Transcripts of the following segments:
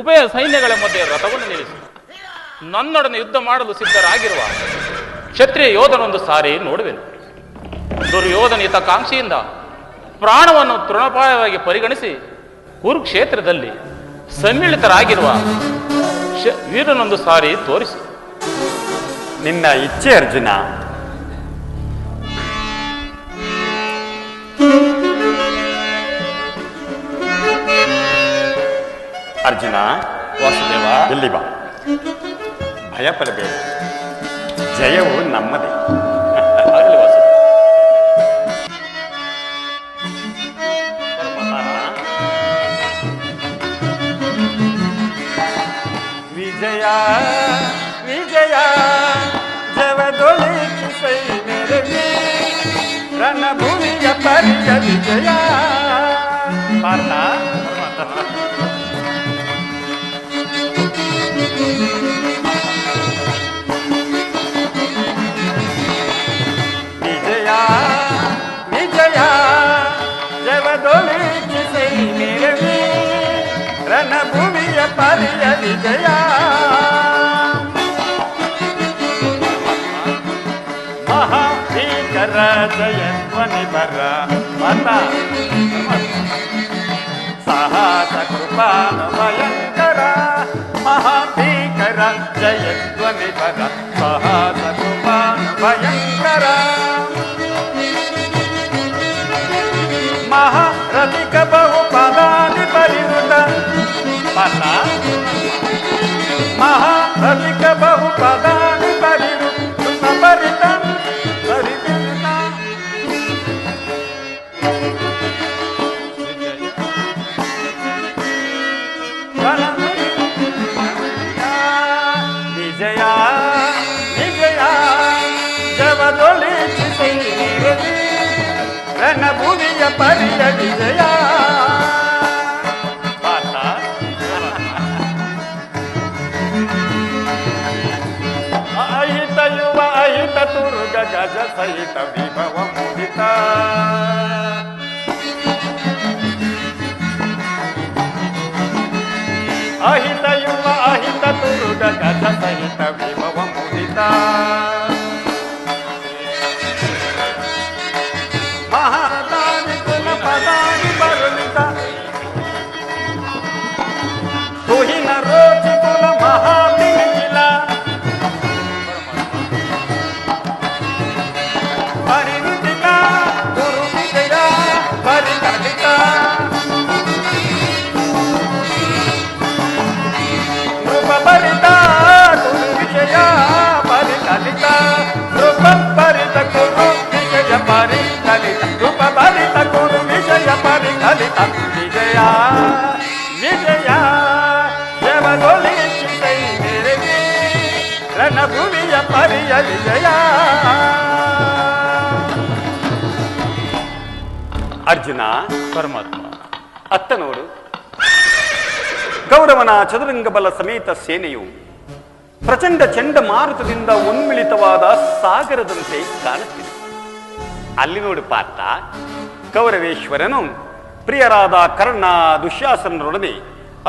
ಉಭಯ ಸೈನ್ಯಗಳ ಮಧ್ಯೆ ರಥವನ್ನು ನಿಲ್ಲಿಸಿ ನನ್ನೊಡನೆ ಯುದ್ಧ ಮಾಡಲು ಸಿದ್ಧರಾಗಿರುವ ಕ್ಷತ್ರಿಯ ಯೋಧನೊಂದು ಸಾರಿ ನೋಡುವೆನು. ದುರ್ಯೋಧನ ಹಿತಕಾಂಕ್ಷಿಯಿಂದ ಪ್ರಾಣವನ್ನು ತೃಣಪಾಯವಾಗಿ ಪರಿಗಣಿಸಿ ಕುರುಕ್ಷೇತ್ರದಲ್ಲಿ ಸಮ್ಮಿಳಿತರಾಗಿರುವ ವೀರನೊಂದು ಸಾರಿ ತೋರಿಸು. ನಿನ್ನ ಇಚ್ಛೆ ಅರ್ಜುನ. ಅರ್ಜುನ, ವಾಸುದೇವ, ಇಲ್ಲಿ ಬಾ. ಭಯ ಪಡಬೇಡ, ಜಯವು ನಮ್ಮದೇ. ಆಗಲಿ ವಾಸು. ವಿಜಯ ವಿಜಯ ಜವದೊಳಿಸಿ ಸೈನ್ಯರಲ್ಲಿ ರಣಭೂಮಿಯ ಪರಿಯ ವಿಜಯ. ಪಾರ್ಥ, ವಿಜಯ ವಿಜಯ ಜವದೊಳಿಸಿ ಸೈನ್ಯರಲ್ಲಿ ರಣಭೂಮಿಯ ಪರಿಯ ವಿಜಯ. ಮಹಾಭೀಕರ ಜಯಧ್ವನಿ ಬರ ಮತ ಸಾಹಸ ಕೃಪಾನು ಭಯಂಕರ. ಮಹಾಭೀಕರ ಜಯಧ್ವನಿ ಬರ ಸಾಹಸ ಕೃಪಾನು ಭಯಂಕರ. ಮಹಾರಥಿಕ ಬಹುಪದಾನಿ ಪರಿವೃತ ಮತ ಮಹಾರಥಿಕ ಬಹುಪದಾನಿ ಪರಿವೃತ ಪರಿತ ಪರಿವೃತ. ವಿಜಯ ವಿಜಯ ಜವದೊಳಿಸಿ ಸೈನ್ಯರಲ್ಲಿ ರಣಭೂಮಿಯ ಪರಿಯ ವಿಜಯ. ಅಹಿತ ಯುವ ಅಹಿತ ತುರುಗ ಗಜ ಸಹಿತ ವಿಭವ ಮುದಿತ. ಅಹಿತ ಯುವ ಅಹಿತ ತುರುಗ ಗಜ ಸಹಿತ ವಿಭವ ಮುದಿತ. ಮಹಾದಾನಿ ಕುಲ ಪದಾನಿ ಬರುಳಿತ ತುಹಿನ ರೋಚಿ ಕುಲ ಮಹಾಮಿಗಿಲ. ಪರಿವೃತಿಕ ಗುರು ವಿಜಯ ಪರಿಕಲಿತ. ನೃಪ ಪರಿತ ಗುರು ವಿಜಯ ಪರಿಕಲಿತ. ನೃಪ ಪರಿತ ಗುರು ವಿಜಯ ಪರಿಕಲಿತ. ನೃಪ ಪರಿತ ಗುರು ವಿಜಯ ಪರಿಕಲಿತ. ವಿಜಯ ವಿಜಯ ಜವದೊಳಿಸಿ ಸೈನ್ಯರಲ್ಲಿ ರಣಭೂಮಿಯ ಪರಿಯ ವಿಜಯ. ಅರ್ಜುನ, ಪರಮಾತ್ಮ, ಅತ್ತ ನೋಡು. ಕೌರವನ ಚದುರಂಗ ಬಲ ಸಮೇತ ಸೇನೆಯು ಪ್ರಚಂಡ ಚಂಡಮಾರುತದಿಂದ ಉನ್ಮಿಳಿತವಾದ ಸಾಗರದಂತೆ ಕಾಣುತ್ತಿದೆ. ಅಲ್ಲಿ ನೋಡು ಪಾರ್ಥ, ಕೌರವೇಶ್ವರನು ಪ್ರಿಯರಾದ ಕರ್ಣ ದುಶ್ಯಾಸನರೊಡನೆ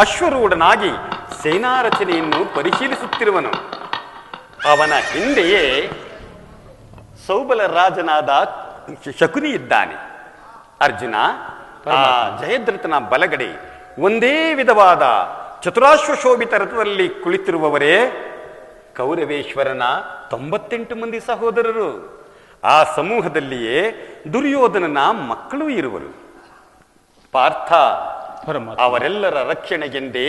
ಅಶ್ವರೂಢನಾಗಿ ಸೇನಾ ರಚನೆಯನ್ನು ಪರಿಶೀಲಿಸುತ್ತಿರುವನು. ಅವನ ಹಿಂದೆಯೇ ಸೌಬಲ ರಾಜನಾದ ಶಕುನಿ ಇದ್ದಾನೆ. ಅರ್ಜುನ, ಆ ಜಯದ್ರಥನ ಬಲಗಡೆ ಒಂದೇ ವಿಧವಾದ ಚತುರಾಶ್ವಶೋಭಿತ ರಥದಲ್ಲಿ ಕುಳಿತಿರುವವರೇ ಕೌರವೇಶ್ವರನ 98 ಮಂದಿ ಸಹೋದರರು. ಆ ಸಮೂಹದಲ್ಲಿಯೇ ದುರ್ಯೋಧನನ ಮಕ್ಕಳು ಇರುವರು. ಪಾರ್ಥ, ಅವರೆಲ್ಲರ ರಕ್ಷಣೆಗೆಂದೇ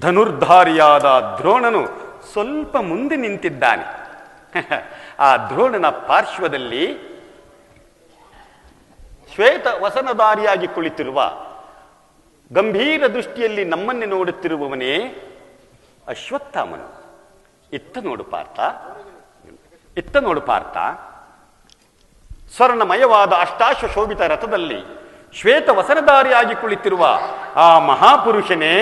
ಧನುರ್ಧಾರಿಯಾದ ದ್ರೋಣನು ಸ್ವಲ್ಪ ಮುಂದೆ ನಿಂತಿದ್ದಾನೆ. ಆ ದ್ರೋಣನ ಪಾರ್ಶ್ವದಲ್ಲಿ ಶ್ವೇತ ವಸನಧಾರಿಯಾಗಿ ಕುಳಿತಿರುವ, ಗಂಭೀರ ದೃಷ್ಟಿಯಲ್ಲಿ ನಮ್ಮನ್ನೇ ನೋಡುತ್ತಿರುವವನೇ ಅಶ್ವತ್ಥಾಮನು. ಇತ್ತ ನೋಡು ಪಾರ್ಥ, ಇತ್ತ ನೋಡು ಪಾರ್ಥ. ಸ್ವರ್ಣಮಯವಾದ ಅಷ್ಟಾಶ್ವಶೋಭಿತ ರಥದಲ್ಲಿ ಶ್ವೇತ ವಸನಧಾರಿಯಾಗಿ ಕುಳಿತಿರುವ ಆ ಮಹಾಪುರುಷನೇ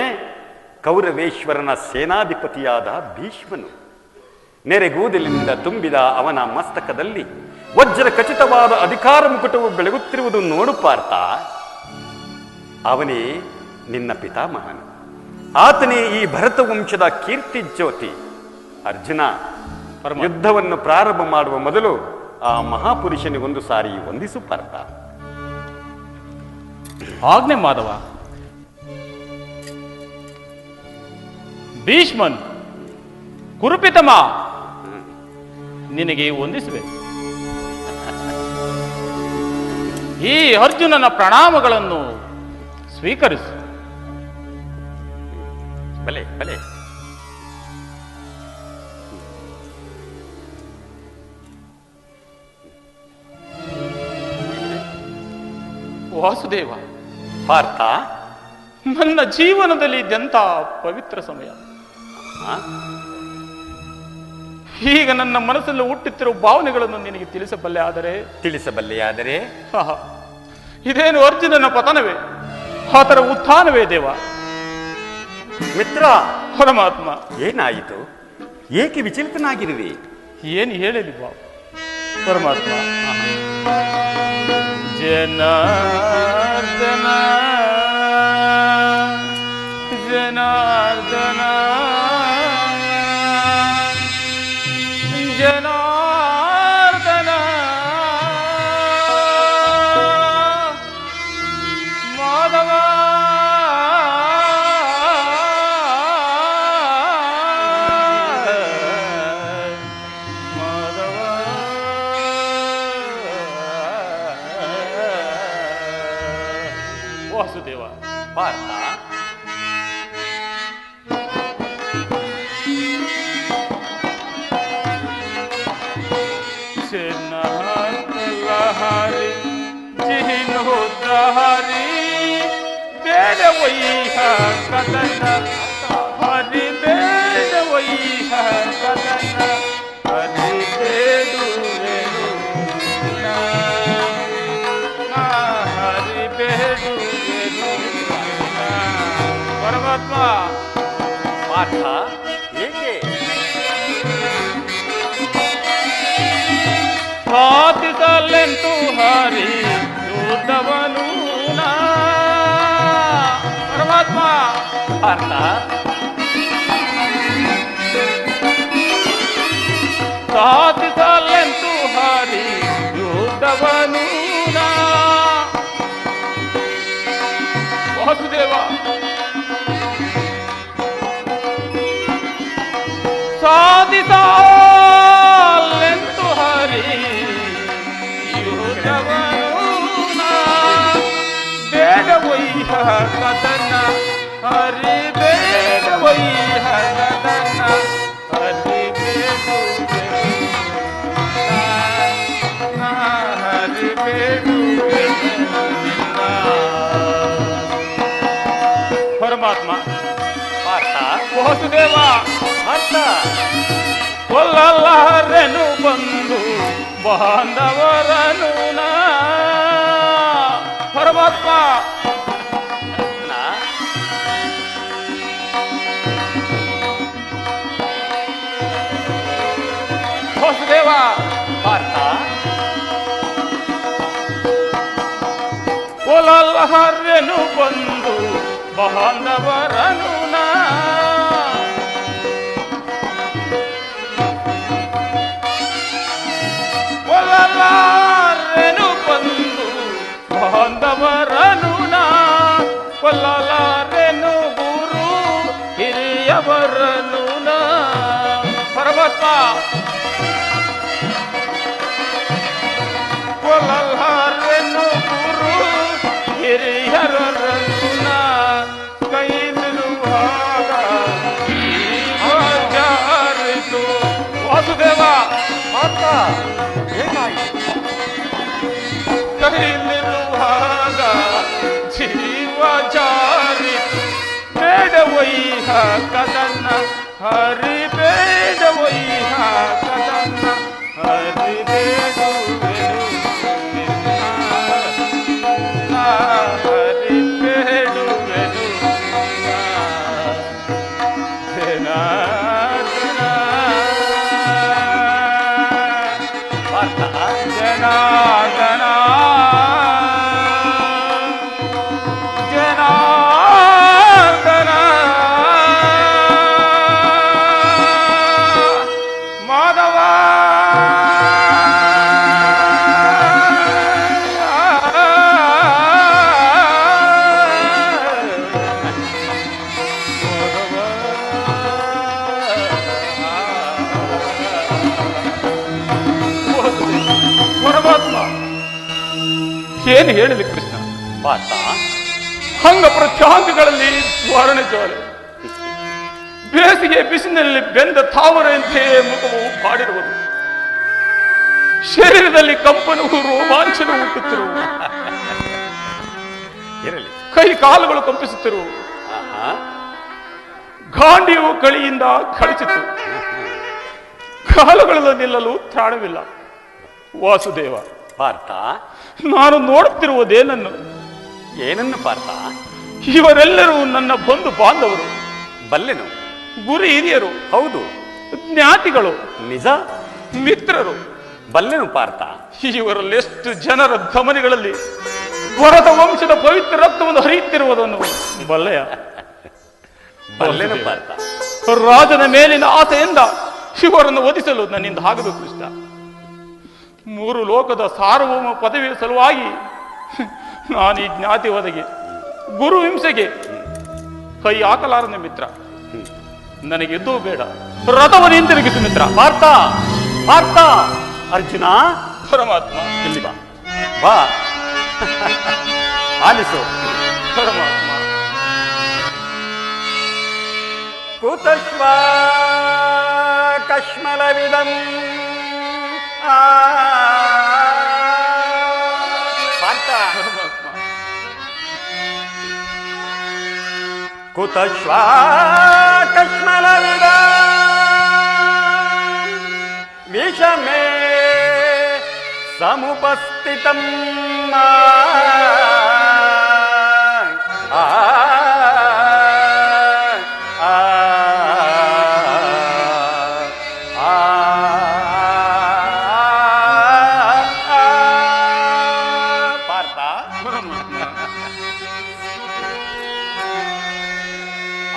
ಕೌರವೇಶ್ವರನ ಸೇನಾಧಿಪತಿಯಾದ ಭೀಷ್ಮನು. ನೆರೆಗೂದಲಿನಿಂದ ತುಂಬಿದ ಅವನ ಮಸ್ತಕದಲ್ಲಿ ವಜ್ರ ಖಚಿತವಾದ ಅಧಿಕಾರ ಮುಕುಟವು ಬೆಳಗುತ್ತಿರುವುದು ನೋಡು ಪಾರ್ಥ. ಅವನೇ ನಿನ್ನ ಪಿತಾಮಹನು. ಆತನೇ ಈ ಭರತ ವಂಶದ ಕೀರ್ತಿ ಜ್ಯೋತಿ. ಅರ್ಜುನ, ಪರಮಾತ್ಮ. ಯುದ್ಧವನ್ನು ಪ್ರಾರಂಭ ಮಾಡುವ ಮೊದಲು ಆ ಮಹಾಪುರುಷನಿಗೊಂದು ಸಾರಿ ವಂದಿಸು ಪಾರ್ಥ. ಆಜ್ಞೆ ಮಾಧವ. ಭೀಷ್ಮನ್, ಕುರುಪಿತಮ, ನಿನಗೆ ವಂದಿಸುವೆ. ಈ ಅರ್ಜುನನ ಪ್ರಣಾಮಗಳನ್ನು ಸ್ವೀಕರಿಸು. ಬಲೆ ಬಲೆ. ವಾಸುದೇವ, ಪಾರ್ಥ, ನನ್ನ ಜೀವನದಲ್ಲಿ ಇದೆಂಥ ಪವಿತ್ರ ಸಮಯ. ಆ? ಈಗ ನನ್ನ ಮನಸ್ಸಲ್ಲಿ ಹುಟ್ಟುತ್ತಿರುವ ಭಾವನೆಗಳನ್ನು ನಿನಗೆ ತಿಳಿಸಬಲ್ಲೆ. ಆದರೆ ತಿಳಿಸಬಲ್ಲೆಯಾದರೆ ಆಹಾ, ಇದೇನು ಅರ್ಜುನನ ಪತನವೇ, ಆತರ ಉತ್ಥಾನವೇ ದೇವ? ಮಿತ್ರ, ಪರಮಾತ್ಮ, ಏನಾಯಿತು? ಏಕೆ ವಿಚಲಿತನಾಗಿರುವೆ? ಏನು ಹೇಳಲಿ ಬಾ ಪರಮಾತ್ಮ. ಜನಾರ್ದನ ಜನಾರ್ದನ ಜನಾರ್ದನ ಮಾಧವ ಮಾಧವ ವಾಸುದೇವ. ಪಾರ್ಥ, ಲಹರಿ ಜಿಹಿನೋದ್ರಹರಿ ಬೇಡ ವೈಹ ಕದನ ಹರಿ ಬೇಡ ವೈಹ ಕದನ ಹರಿ ಬೇಡುವೆನು ಹರಿ ಬೇಡುವೆನು ಪರಮಾತ್ಮ. ಪಾರ್ಥ, ಏಕೆ? ಸಾಧಿಸಲೆಂತು ಹರಿ ಯುದ್ಧವನು ಪರಮಾತ್ಮ. ಪಾರ್ಥ, ಸಾಧಿಸಲೆಂತು ಹರಿ ಯುದ್ಧವನು ವಾಸುದೇವ. ಸಾಧಿಸಲೆಂತು ಹರಿ ಬೇಡ ವೈಹ ಕದನ ಹರಿ ಬೇಡ ವೈಹ ಕದನ ಹರಿ ಬೇಡು ಹರಿ ಬೇಡು ಪರಮಾತ್ಮ. ಪಾರ್ಥ, ವಾಸುದೇವ, ಪಾರ್ಥ, ಕೊಲ್ಲಲಾರೆನು ಬಂದು ಬಾಂಧವರನು ಪರಮಾತ್ಮ. ವಾಸುದೇವ, ಪಾರ್ಥ, ಕೊಲ್ಲಲಾರೆನು ಬಂದು ಬಾಂಧವರನು ಕೊಲ್ಲಲಾರೆನು ಬಂದು ಬಾಂಧವರನು ಕೊಲ್ಲಲಾರೆನು ಗುರು ಹಿರಿಯವರನು ಪರಮಾತ್ಮ. ಕೊಲ್ಲಲಾರೆನು ಗುರು ಹಿರಿಯರನ್ನು ಕೈಲಿರುವಾಗ ಜಾರಿತು. ವಾಸುದೇವ, ಪಾರ್ಥ, ಏನಾಯಿತು? ಕೈಲಿರುವಾಗ ಜೀವ ಜಾರಿತು. ಬೇಡ ವೈಹ ಕದನ ಹರಿ ಬೇಡ ವೈಹ ಕದನ ಹರಿ ಬೇಡುವೆನು ಹರಿ ಬೇಡುವೆನು ಜನಾರ್ದನ ಪಾರ್ಥ, ಜನಾರ್ದನ ಜನಾರ್ದನ ಏನು ಹೇಳಲಿ ಕೃಷ್ಣ? ಪಾರ್ಥ, ಅಂಗ ಪ್ರತ್ಯಾಂಗಗಳಲ್ಲಿ ಸ್ವರ್ಣ ಜ್ವಾಲೆ, ಬೇಸಿಗೆ ಬಿಸಿನಲ್ಲಿ ಬೆಂದ ತಾವರೆಯಂತೆಯೇ ಮುಖವು ಬಾಡಿರುವುದು, ಶರೀರದಲ್ಲಿ ಕಂಪನವು ರೋಮಾಂಚನ ಹುಟ್ಟುತ್ತಿರುವುದು, ಇರಲಿ. ಕೈ ಕಾಲುಗಳು ಕಂಪಿಸುತ್ತಿರುವು, ಆಹಾ. ಗಾಂಡಿಯು ಕಳಿಯಿಂದ ಕಳಚಿತು, ಕಾಲುಗಳಲ್ಲಿ ನಿಲ್ಲಲು ತ್ರಾಣವಿಲ್ಲ. ವಾಸುದೇವ, ಪಾರ್ಥ, ನಾನು ನೋಡುತ್ತಿರುವುದೇನನ್ನು? ಏನನ್ನು ಪಾರ್ಥ? ಇವರೆಲ್ಲರೂ ನನ್ನ ಬಂಧು ಬಾಂಧವರು, ಬಲ್ಲೆನು. ಗುರು ಹಿರಿಯರು, ಹೌದು, ಜ್ಞಾತಿಗಳು, ನಿಜ, ಮಿತ್ರರು. ಬಲ್ಲೆನು ಪಾರ್ಥ. ಇವರಲ್ಲಿ ಎಷ್ಟು ಜನರ ಧಮನಿಗಳಲ್ಲಿ ಭರತ ವಂಶದ ಪವಿತ್ರ ರಕ್ತವನ್ನು ಹರಿಯುತ್ತಿರುವುದನ್ನು ಬಲ್ಲೆಯ? ಬಲ್ಲೆನು ಪಾರ್ಥ. ರಾಜನ ಮೇಲಿನ ಆಸೆಯಿಂದ ಇವರನ್ನು ಒದಿಸಲು ನನ್ನಿಂದ ಆಗದು ಕೃಷ್ಣ. 3 ಲೋಕದ ಸಾರ್ವಭೌಮ ಪದವಿಯ ಸಲುವಾಗಿ ನಾನು ಈ ಜ್ಞಾತಿ ಒದಗಿ ಗುರು ಹಿಂಸೆಗೆ ಕೈ ಹಾಕಲಾರನೆ ಮಿತ್ರ. ನನಗೆ ಎದ್ದು ಬೇಡ, ರಥವನ್ನು ಹಿಂತಿರುಗಿಸು ಮಿತ್ರ. ಪಾರ್ಥ, ಪಾರ್ಥ, ಅರ್ಜುನ, ಪರಮಾತ್ಮ, ಇಲ್ಲಿ ಬಾ, ಬಾ, ಆಲಿಸು. ಪರಮಾತ್ಮ, ಕುತಶ್ವ ಕಶ್ಮಲವಿದಂ ಪಾರ್ಥ, ಪರಮಾತ್ಮ, ಕುತಶ್ವ ಕಶ್ಮಲವಿದಂ ವಿಷಮೇ ಸಮುಪಸ್ಥಿತಂ ಪಾರ್ಥ,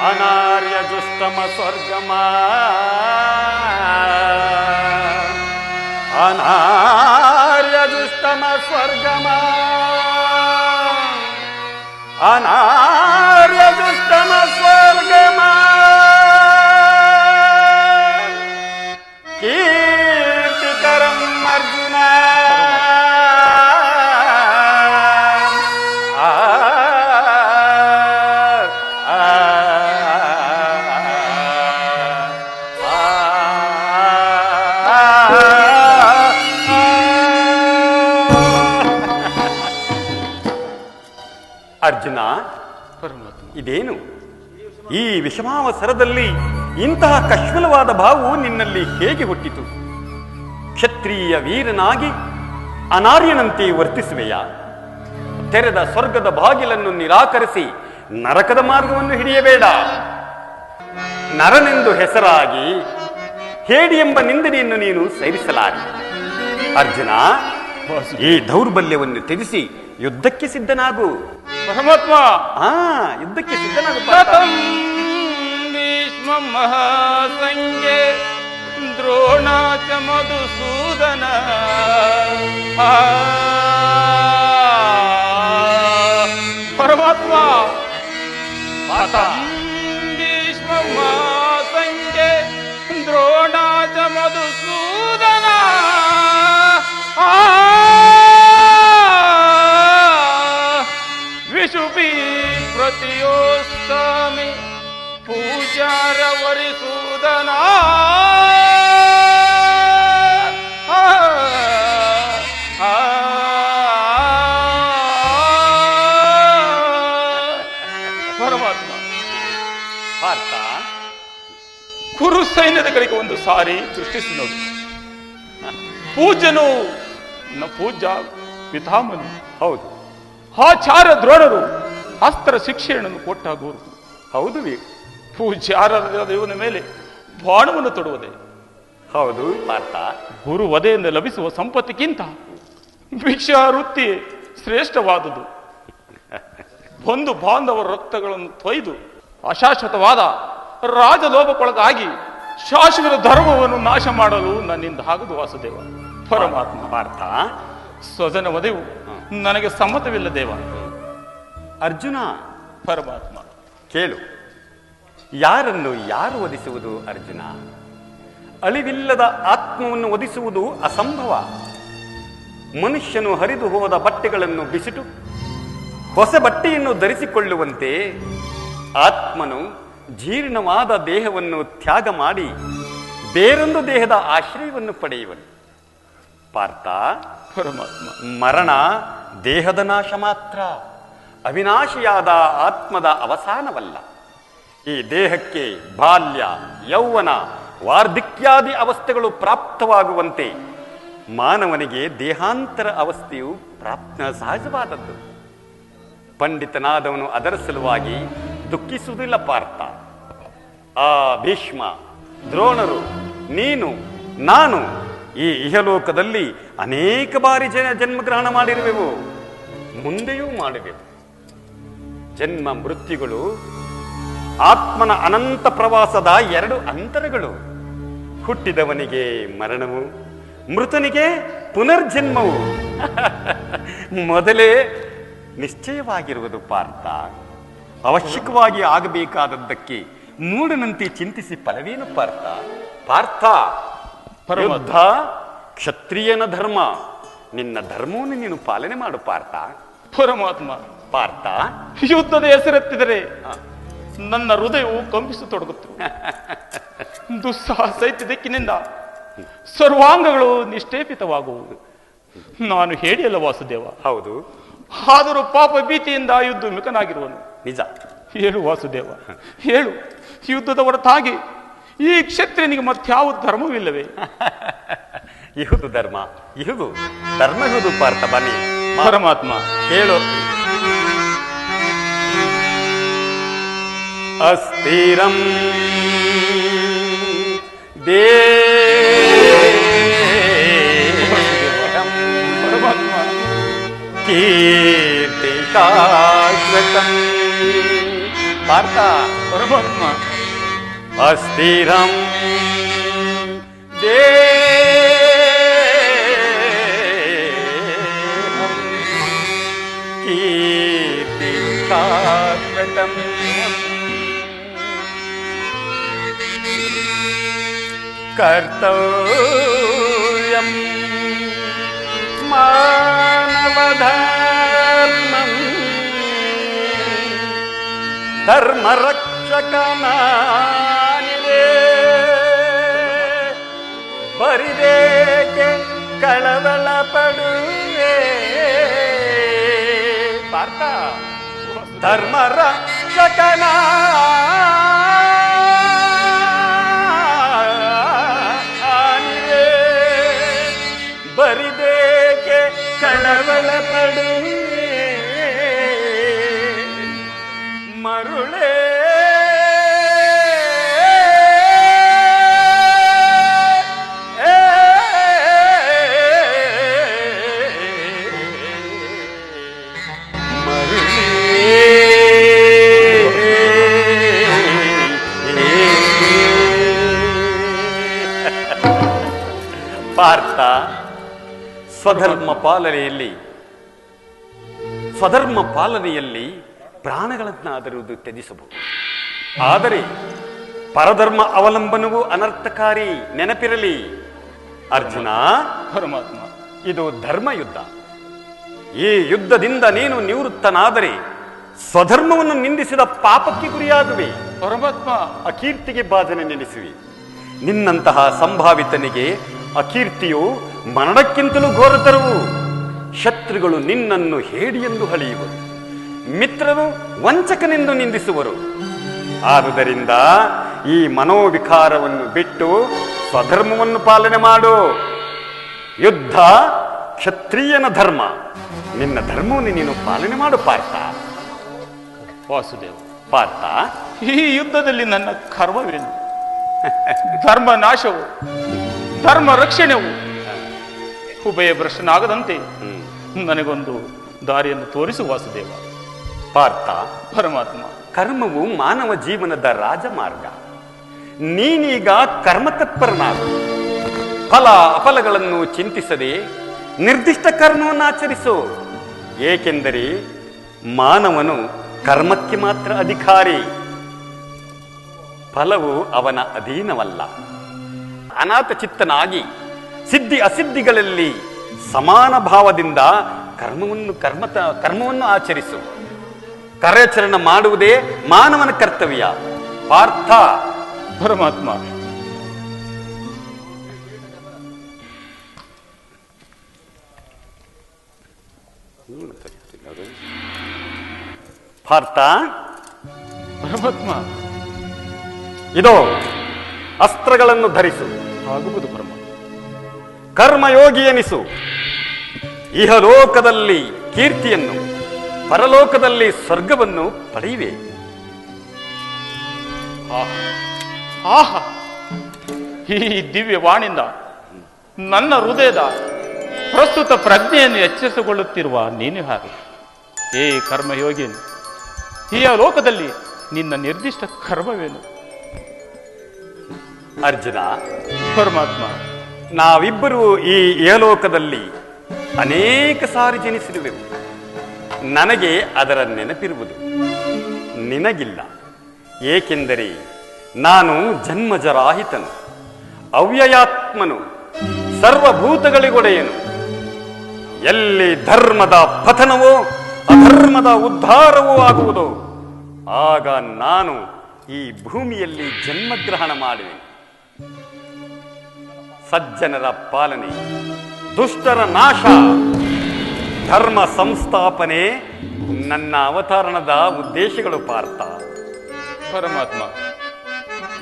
ಅನಾರ್ಯ ದುಷ್ಟಮ ಸ್ವರ್ಗಮಾ, ಅನಾರ್ಯ ದುಷ್ಟಮ ಸ್ವರ್ಗಮಾ, ಅನಾರ್ಯ ದುಷ್ಟಮ ಸ್ವರ್ಗಮಾ, ಕೀರ್ತಿಕರಂ ಅರ್ಜುನ. ಅರ್ಜುನ, ಪರಮಾತ್ಮ, ಇದೇನು? ಈ ವಿಷಮಾವಸರದಲ್ಲಿ ಇಂತಹ ಕಶ್ಮಲವಾದ ಭಾವವು ನಿನ್ನಲ್ಲಿ ಹೇಗೆ ಹುಟ್ಟಿತು? ಕ್ಷತ್ರಿಯ ವೀರನಾಗಿ ಅನಾರ್ಯನಂತೆ ವರ್ತಿಸುವೆಯಾ? ತೆರೆದ ಸ್ವರ್ಗದ ಬಾಗಿಲನ್ನು ನಿರಾಕರಿಸಿ ನರಕದ ಮಾರ್ಗವನ್ನು ಹಿಡಿಯಬೇಡ. ನರನೆಂದು ಹೆಸರಾಗಿ ಹೇಡಿ ಎಂಬ ನಿಂದನೆಯನ್ನು ನೀನು ಸೈರಿಸಲಾರೆ. ಅರ್ಜುನ, ಈ ದೌರ್ಬಲ್ಯವನ್ನು ತ್ಯಜಿಸಿ ಯುದ್ಧಕ್ಕೆ ಸಿದ್ಧನಾಗು. ಪರಮಾತ್ಮ, ಯುದ್ಧಕ್ಕೆ ಸಿದ್ಧನಾಗು. ಭೀಷ್ಮ ಮಹಾಸಂಗೆ ದ್ರೋಣಾಚ ಮಧುಸೂದನ ಪರಮಾತ್ಮ, ಭೀಷ್ಮ ಮಹಾಸಂಗೆ ದ್ರೋಣಾಚ ಮಧುಸೂದನ ವಿಶುಪಿ ಪ್ರತಿಯೋಸ್ತಾಮಿ ಪೂಜಾರ ವರಿಸೂದನ ಪರಮಾತ್ಮ, ಪಾರ್ಥ, ಕುರು ಸೈನ್ಯದ ಕಡೆಗೆ ಒಂದು ಸಾರಿ ಸೃಷ್ಟಿಸಿ ನೋಡಿ. ಪೂಜ್ಯನು ಪೂಜ್ಯ ಪಿತಾಮನು, ಹೌದು, ಆಚಾರ್ಯ ದ್ರೋಣರು ಅಸ್ತ್ರ ಶಿಕ್ಷೆಯನ್ನು ಕೊಟ್ಟಾಗೋರು. ಹೌದು, ಪೂಜ್ಯಾರದ ಇವನ ಮೇಲೆ ಬಾಣವನ್ನು ತೊಡುವುದೇ? ಹೌದು ಪಾರ್ಥ. ಗುರು ವಧೆಯಿಂದ ಲಭಿಸುವ ಸಂಪತ್ತಿಗಿಂತ ಭಿಕ್ಷಾವೃತ್ತಿ ಶ್ರೇಷ್ಠವಾದುದು. ಬಂಧು ಬಾಂಧವರ ರಕ್ತಗಳನ್ನು ತೊಯ್ದು ಅಶಾಶ್ವತವಾದ ರಾಜಲೋಭಕ್ಕೊಳಗಾಗಿ ಶಾಶ್ವತ ಧರ್ಮವನ್ನು ನಾಶ ಮಾಡಲು ನನ್ನಿಂದ ಆಗದು ವಾಸುದೇವ. ಪರಮಾತ್ಮ, ಪಾರ್ಥ, ಸ್ವಜನ ವಧೆಯು ನನಗೆ ಸಮ್ಮತವಿಲ್ಲ ದೇವ. ಅರ್ಜುನ, ಪರಮಾತ್ಮ, ಕೇಳು. ಯಾರನ್ನು ಯಾರು ವಧಿಸುವುದು ಅರ್ಜುನ? ಅಳಿವಿಲ್ಲದ ಆತ್ಮವನ್ನು ವಧಿಸುವುದು ಅಸಂಭವ. ಮನುಷ್ಯನು ಹರಿದು ಹೋದ ಬಟ್ಟೆಗಳನ್ನು ಬಿಸಿಟು ಹೊಸ ಬಟ್ಟೆಯನ್ನು ಧರಿಸಿಕೊಳ್ಳುವಂತೆ ಆತ್ಮನು ಜೀರ್ಣವಾದ ದೇಹವನ್ನು ತ್ಯಾಗ ಮಾಡಿ ಬೇರೊಂದು ದೇಹದ ಆಶ್ರಯವನ್ನು ಪಡೆಯುವನು. ಪಾರ್ಥ, ಪರಮಾತ್ಮ, ಮರಣ ದೇಹದ ನಾಶ ಮಾತ್ರ, ಅವಿನಾಶಿಯಾದ ಆತ್ಮದ ಅವಸಾನವಲ್ಲ. ಈ ದೇಹಕ್ಕೆ ಬಾಲ್ಯ, ಯೌವನ, ವಾರ್ಧಕ್ಯಾದಿ ಅವಸ್ಥೆಗಳು ಪ್ರಾಪ್ತವಾಗುವಂತೆ ಮಾನವನಿಗೆ ದೇಹಾಂತರ ಅವಸ್ಥೆಯು ಸಹಜವಾದದ್ದು. ಪಂಡಿತನಾದವನು ಅದರ ಸಲುವಾಗಿ ದುಃಖಿಸುವುದಿಲ್ಲ ಪಾರ್ಥ. ಆ ಭೀಷ್ಮ, ದ್ರೋಣರು, ನೀನು, ನಾನು ಈ ಇಹಲೋಕದಲ್ಲಿ ಅನೇಕ ಬಾರಿ ಜನ್ಮಗ್ರಹಣ ಮಾಡಿರುವೆವು, ಮುಂದೆಯೂ ಮಾಡುವೆವು. ಜನ್ಮ ಮೃತ್ಯುಗಳು ಆತ್ಮನ ಅನಂತ ಪ್ರವಾಸದ ಎರಡು ಅಂತರಗಳು. ಹುಟ್ಟಿದವನಿಗೆ ಮರಣವು, ಮೃತನಿಗೆ ಪುನರ್ಜನ್ಮವು ಮೊದಲೇ ನಿಶ್ಚಯವಾಗಿರುವುದು ಪಾರ್ಥ. ಅವಶ್ಯಕವಾಗಿ ಆಗಬೇಕಾದದ್ದಕ್ಕೆ ಮೂಢನಂತೆ ಚಿಂತಿಸಿ ಫಲವೇನು ಪಾರ್ಥ? ಪಾರ್ಥ, ಯುದ್ಧ ಕ್ಷತ್ರಿಯನ ಧರ್ಮ, ನಿನ್ನ ಧರ್ಮವನ್ನು ನೀನು ಪಾಲನೆ ಮಾಡು ಪಾರ್ಥ. ಪರಮಾತ್ಮ, ಪಾರ್ಥ, ಯುದ್ಧದ ಹೆಸರೆತ್ತಿದರೆ ನನ್ನ ಹೃದಯವು ಕಂಪಿಸತೊಡಗುತ್ತದೆ. ದುಸ್ಸಾಹಸೈತ್ಯ ದಿಕ್ಕಿನಿಂದ ಸರ್ವಾಂಗಗಳು ನಿಷ್ಠೇಪಿತವಾಗುವುದು. ನಾನು ಹೇಳಿಯಲ್ಲ ವಾಸುದೇವ. ಹೌದು, ಆದರೂ ಪಾಪ ಭೀತಿಯಿಂದ ಯುದ್ಧ ಮಿಕನಾಗಿರುವನು. ನಿಜ. ಹೇಳು ವಾಸುದೇವ, ಹೇಳು. ಯುದ್ಧದ ಹೊರತಾಗಿ ಈ ಕ್ಷತ್ರಿಯನಿಗೆ ಮತ್ಯಾವ ಧರ್ಮವಿಲ್ಲವೇ? ಇಹುದು ಧರ್ಮ, ಇಹುದು ಧರ್ಮ, ಇಹುದು ಪಾರ್ಥ. ಬನ್ನಿ ಪರಮಾತ್ಮ, ಹೇಳು. ಅಸ್ಥಿರಂ ದೇಹಂ ಪರಮಾತ್ಮ, ಕೀರ್ತಿ ಶಾಶ್ವತಂ. ಪಾರ್ಥ, ಪರಮಾತ್ಮ, ಅಸ್ಥಿರಂ ದೇಹಂ ಕೀರ್ತಿ ಶಾಶ್ವತಂ. ಕರ್ತವ್ಯಂ ಮಾನವಧರ್ಮಂ ಧರ್ಮರಕ್ಷಕನಾನಿರೇ. ಬರಿದೇಕೆ ಕಳವಳ ಪಡುವೆ ಪಾರ್ಥ? ಧರ್ಮರಕ್ಷಕನ ಬರಿದೇಕೆ ಕಳವಳ ಪಡುವೆ ಮರುಳೇ. ಪಾರ್ಥ, ಸ್ವಧರ್ಮ ಪಾಲನೆಯಲ್ಲಿ ಪ್ರಾಣಗಳನ್ನಾದರೂ ತ್ಯಜಿಸಬಹುದು. ಆದರೆ ಪರಧರ್ಮ ಅವಲಂಬನವು ಅನರ್ಥಕಾರಿ, ನೆನಪಿರಲಿ ಅರ್ಜುನ. ಪರಮಾತ್ಮ, ಇದು ಧರ್ಮಯುದ್ಧ. ಈ ಯುದ್ಧದಿಂದ ನೀನು ನಿವೃತ್ತನಾದರೆ ಸ್ವಧರ್ಮವನ್ನು ನಿಂದಿಸಿದ ಪಾಪಕ್ಕೆ ಗುರಿಯಾಗುವೆ. ಪರಮಾತ್ಮ, ಅಕೀರ್ತಿಗೆ ಬಾಧನೆ ನೆನೆಸುವಿ. ನಿನ್ನಂತಹ ಸಂಭಾವಿತನಿಗೆ ಅಕೀರ್ತಿಯು ಮರಣಕ್ಕಿಂತಲೂ ಘೋರತರವು. ಶತ್ರುಗಳು ನಿನ್ನನ್ನು ಹೇಡಿ ಎಂದು ಹಳೆಯುವರು, ಮಿತ್ರರು ವಂಚಕನೆಂದು ನಿಂದಿಸುವರು. ಆದುದರಿಂದ ಈ ಮನೋವಿಕಾರವನ್ನು ಬಿಟ್ಟು ಸ್ವಧರ್ಮವನ್ನು ಪಾಲನೆ ಮಾಡು. ಯುದ್ಧ ಕ್ಷತ್ರಿಯನ ಧರ್ಮ, ನಿನ್ನ ಧರ್ಮವನ್ನು ನೀನು ಪಾಲನೆ ಮಾಡು ಪಾರ್ಥ. ವಾಸುದೇವ, ಪಾರ್ಥ, ಈ ಯುದ್ಧದಲ್ಲಿ ನನ್ನ ಕರ್ಮವೇನು? ಧರ್ಮ ನಾಶವು, ಧರ್ಮ ರಕ್ಷಣೆವು ಉಭಯ ಭ್ರಷ್ಟನಾಗದಂತೆ ನನಗೊಂದು ದಾರಿಯನ್ನು ತೋರಿಸು ವಾಸುದೇವ. ಪಾರ್ಥ, ಪರಮಾತ್ಮ, ಕರ್ಮವು ಮಾನವ ಜೀವನದ ರಾಜಮಾರ್ಗ. ನೀನೀಗ ಕರ್ಮತತ್ಪರನಾಗು. ಫಲ ಅಫಲಗಳನ್ನು ಚಿಂತಿಸದೆ ನಿರ್ದಿಷ್ಟ ಕರ್ಮವನ್ನು ಆಚರಿಸು. ಏಕೆಂದರೆ ಮಾನವನು ಕರ್ಮಕ್ಕೆ ಮಾತ್ರ ಅಧಿಕಾರಿ, ಫಲವು ಅವನ ಅಧೀನವಲ್ಲ. ಅನಾಥ ಚಿತ್ತನಾಗಿ ಸಿದ್ಧಿ ಅಸಿದ್ಧಿಗಳಲ್ಲಿ ಸಮಾನ ಭಾವದಿಂದ ಕರ್ಮವನ್ನು ಆಚರಿಸು. ಕಾರ್ಯಾಚರಣೆ ಮಾಡುವುದೇ ಮಾನವನ ಕರ್ತವ್ಯ. ಪಾರ್ಥ, ಪರಮಾತ್ಮ. ಪಾರ್ಥ, ಪರಮಾತ್ಮ. ಇದೋ ಅಸ್ತ್ರಗಳನ್ನು ಧರಿಸು. ಆಗುವುದು ಪರಮಾತ್ಮ. ಕರ್ಮಯೋಗಿ ಎನಿಸು. ಇಹಲೋಕದಲ್ಲಿ ಕೀರ್ತಿಯನ್ನು, ಪರಲೋಕದಲ್ಲಿ ಸ್ವರ್ಗವನ್ನು ಪಡೆಯುವೆ. ಆಹಾ, ಈ ದಿವ್ಯ ವಾಣಿಂದ ನನ್ನ ಹೃದಯದ ಪ್ರಸ್ತುತ ಪ್ರಜ್ಞೆಯನ್ನು ಎಚ್ಚರಿಸಿಕೊಳ್ಳುತ್ತಿರುವ ನೀನು ಹಾಗೆ. ಏ ಕರ್ಮಯೋಗಿಯನ್ನು, ಈ ಲೋಕದಲ್ಲಿ ನಿನ್ನ ನಿರ್ದಿಷ್ಟ ಕರ್ಮವೇನು? ಅರ್ಜುನ, ಪರಮಾತ್ಮ, ನಾವಿಬ್ಬರು ಈ ಏಲೋಕದಲ್ಲಿ ಅನೇಕ ಸಾರಿ ಜನಿಸಿರುವೆವು. ನನಗೆ ಅದರ ನೆನಪಿರುವುದು, ನಿನಗಿಲ್ಲ. ಏಕೆಂದರೆ ನಾನು ಜನ್ಮಜರಾಹಿತನು, ಅವ್ಯಯಾತ್ಮನು, ಸರ್ವಭೂತಗಳಿಗೊಡೆಯನು. ಎಲ್ಲಿ ಧರ್ಮದ ಪತನವೋ ಅಧರ್ಮದ ಉದ್ಧಾರವೂ ಆಗುವುದೋ ಆಗ ನಾನು ಈ ಭೂಮಿಯಲ್ಲಿ ಜನ್ಮಗ್ರಹಣ ಮಾಡುವೆ. ಸಜ್ಜನರ ಪಾಲನೆ, ದುಷ್ಟರ ನಾಶ, ಧರ್ಮ ಸಂಸ್ಥಾಪನೆ ನನ್ನ ಅವತಾರಣದ ಉದ್ದೇಶಗಳು. ಪಾರ್ಥ, ಪರಮಾತ್ಮ,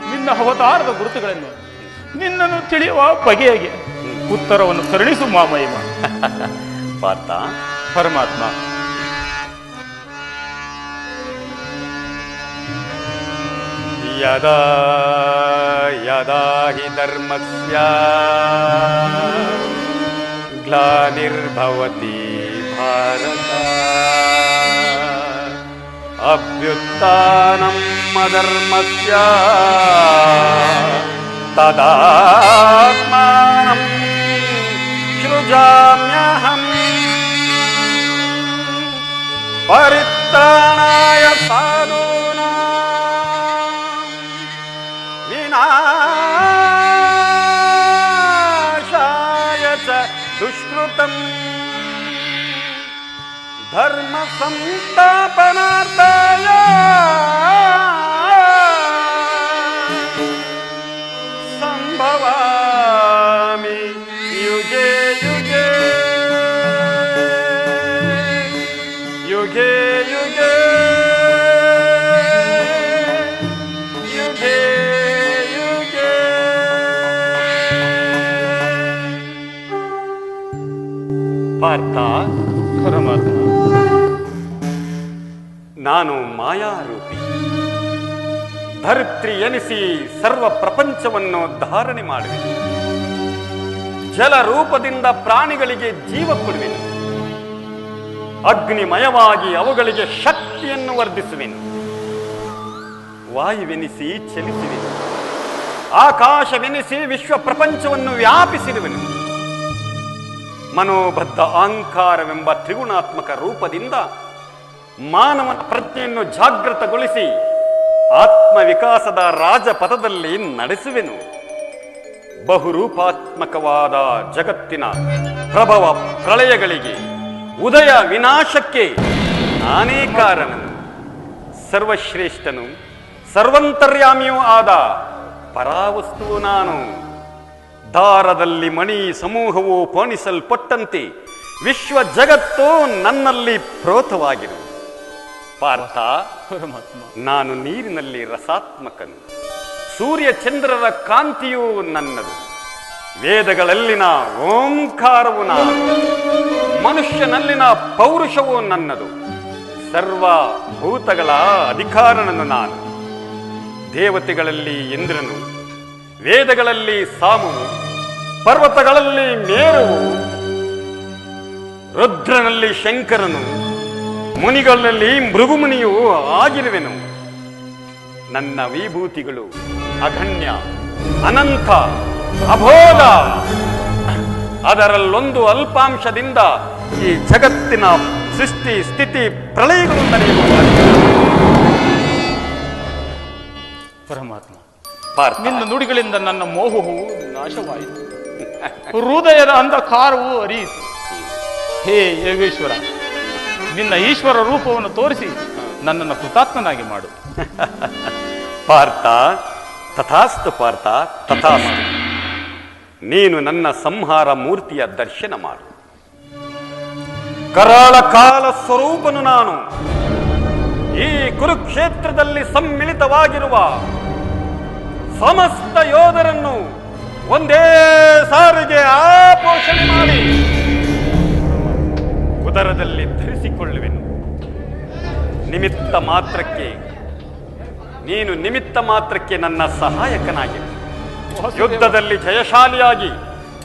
ನಿನ್ನ ಅವತಾರದ ಗುರುತುಗಳನ್ನು ನಿನ್ನನ್ನು ತಿಳಿಯುವ ಬಗೆಯಾಗಿ ಉತ್ತರವನ್ನು ಕರುಣಿಸು ಮಾಮಯ್ಯ. ಪಾರ್ಥ, ಪರಮಾತ್ಮ. ಯದಾ ಯದಾ ಹಿ ಧರ್ಮಸ್ಯ ಗ್ಲಾನಿರ್ಭವತಿ ಭಾರತ ಅಭ್ಯುತ್ಥಾನಂ ಅಧರ್ಮಸ್ಯ ತದಾತ್ಮಾನಂ ಸೃಜಾಮ್ಯಹಂ ಪರಿತ್ರಾಣಾಯ ಸಾಧೂನಾಂ ವಿನಾಶಾಯ ಚ ದುಷ್ಕೃತಂ ಧರ್ಮ ಸಂಸ್ಥಾಪನಾರ್ಥಾಯ ಸಂಭವಾಮಿ ಯುಗೆ ಯುಗೆ ಯುಗೆ ಯುಗೆ ಯುಗೆ ಯುಗೆ. ಪಾರ್ಥ, ಪರಮಾತ್ಮ, ನಾನು ಮಾಯಾರೂಪಿ, ಧರಿತ್ರಿ ಎನಿಸಿ ಸರ್ವ ಪ್ರಪಂಚವನ್ನು ಧಾರಣೆ ಮಾಡುವೆನು. ಜಲ ರೂಪದಿಂದ ಪ್ರಾಣಿಗಳಿಗೆ ಜೀವ ಕೊಡುವೆನು. ಅಗ್ನಿಮಯವಾಗಿ ಅವುಗಳಿಗೆ ಶಕ್ತಿಯನ್ನು ವರ್ಧಿಸುವೆನು. ವಾಯುವೆನಿಸಿ ಚಲಿಸುವೆನು. ಆಕಾಶವೆನಿಸಿ ವಿಶ್ವ ಪ್ರಪಂಚವನ್ನು ವ್ಯಾಪಿಸಿರುವೆನು. ಮನೋಬದ್ಧ ಅಹಂಕಾರವೆಂಬ ತ್ರಿಗುಣಾತ್ಮಕ ರೂಪದಿಂದ ಮಾನವನ ಪ್ರಜ್ಞೆಯನ್ನು ಜಾಗೃತಗೊಳಿಸಿ ಆತ್ಮವಿಕಾಸದ ರಾಜಪಥದಲ್ಲಿ ನಡೆಸುವೆನು. ಬಹುರೂಪಾತ್ಮಕವಾದ ಜಗತ್ತಿನ ಪ್ರಭವ ಪ್ರಳಯಗಳಿಗೆ, ಉದಯ ವಿನಾಶಕ್ಕೆ ನಾನೇ ಕಾರಣನು. ಸರ್ವಶ್ರೇಷ್ಠನು, ಸರ್ವಂತರ್ಯಾಮಿಯೂ ಆದ ಪರಾವಸ್ತುವು ನಾನು. ದಾರದಲ್ಲಿ ಮಣಿ ಸಮೂಹವು ಪೋಣಿಸಲ್ಪಟ್ಟಂತೆ ವಿಶ್ವ ಜಗತ್ತು ನನ್ನಲ್ಲಿ ಪ್ರೋತವಾಗಿರು. ಪಾರ್ಥ, ಪರಮಾತ್ಮ, ನಾನು ನೀರಿನಲ್ಲಿ ರಸಾತ್ಮಕನು. ಸೂರ್ಯ ಚಂದ್ರರ ಕಾಂತಿಯೂ ನನ್ನದು. ವೇದಗಳಲ್ಲಿನ ಓಂಕಾರವು ನಾನು. ಮನುಷ್ಯನಲ್ಲಿನ ಪೌರುಷವು ನನ್ನದು. ಸರ್ವ ಭೂತಗಳ ಅಧಿಕಾರನನ್ನು ನಾನು. ದೇವತೆಗಳಲ್ಲಿ ಇಂದ್ರನು, ವೇದಗಳಲ್ಲಿ ಸಾಮುವು, ಪರ್ವತಗಳಲ್ಲಿ ಮೇರುವು, ರುದ್ರನಲ್ಲಿ ಶಂಕರನು, ಮುನಿಗಳಲ್ಲಿ ಭೃಗುಮುನಿಯೂ ಆಗಿರುವೆನು. ನನ್ನ ವಿಭೂತಿಗಳು ಅಗಣ್ಯ, ಅನಂತ, ಅಬೋಧ. ಅದರಲ್ಲೊಂದು ಅಲ್ಪಾಂಶದಿಂದ ಈ ಜಗತ್ತಿನ ಸೃಷ್ಟಿ ಸ್ಥಿತಿ ಪ್ರಳಯಗಳು ನಡೆಯುವ. ಪರಮಾತ್ಮ, ಪಾರ್ಥ, ನಿನ್ನ ನುಡಿಗಳಿಂದ ನನ್ನ ಮೋಹವು ನಾಶವಾಯಿತು. ಹೃದಯದ ಅಂಧಕಾರವು ಅರಿಯಿತು. ಹೇ ಯೋಗೇಶ್ವರ, ನಿನ್ನ ಈಶ್ವರ ರೂಪವನ್ನು ತೋರಿಸಿ ನನ್ನನ್ನು ಕೃತಾತ್ಮನಾಗಿ ಮಾಡು. ಪಾರ್ಥ, ತಥಾಸ್ತು ಪಾರ್ಥ, ತಥಾಸ್ತು. ನೀನು ನನ್ನ ಸಂಹಾರ ಮೂರ್ತಿಯ ದರ್ಶನ ಮಾಡು. ಕರಾಳ ಕಾಲ ಸ್ವರೂಪನು ನಾನು. ಈ ಕುರುಕ್ಷೇತ್ರದಲ್ಲಿ ಸಮ್ಮಿಳಿತವಾಗಿರುವ ಸಮಸ್ತ ಯೋಧರನ್ನು ಒಂದೇ ಸಾರಿಗೆ ಆಪೋಷಣೆ ಮಾಡಿ ಉದರದಲ್ಲಿ ಧರಿಸಿಕೊಳ್ಳುವೆನು. ನಿಮಿತ್ತ ಮಾತ್ರಕ್ಕೆ ನೀನು ನಿಮಿತ್ತ ಮಾತ್ರಕ್ಕೆ ನನ್ನ ಸಹಾಯಕನಾಗಿರು. ಯುದ್ಧದಲ್ಲಿ ಜಯಶಾಲಿಯಾಗಿ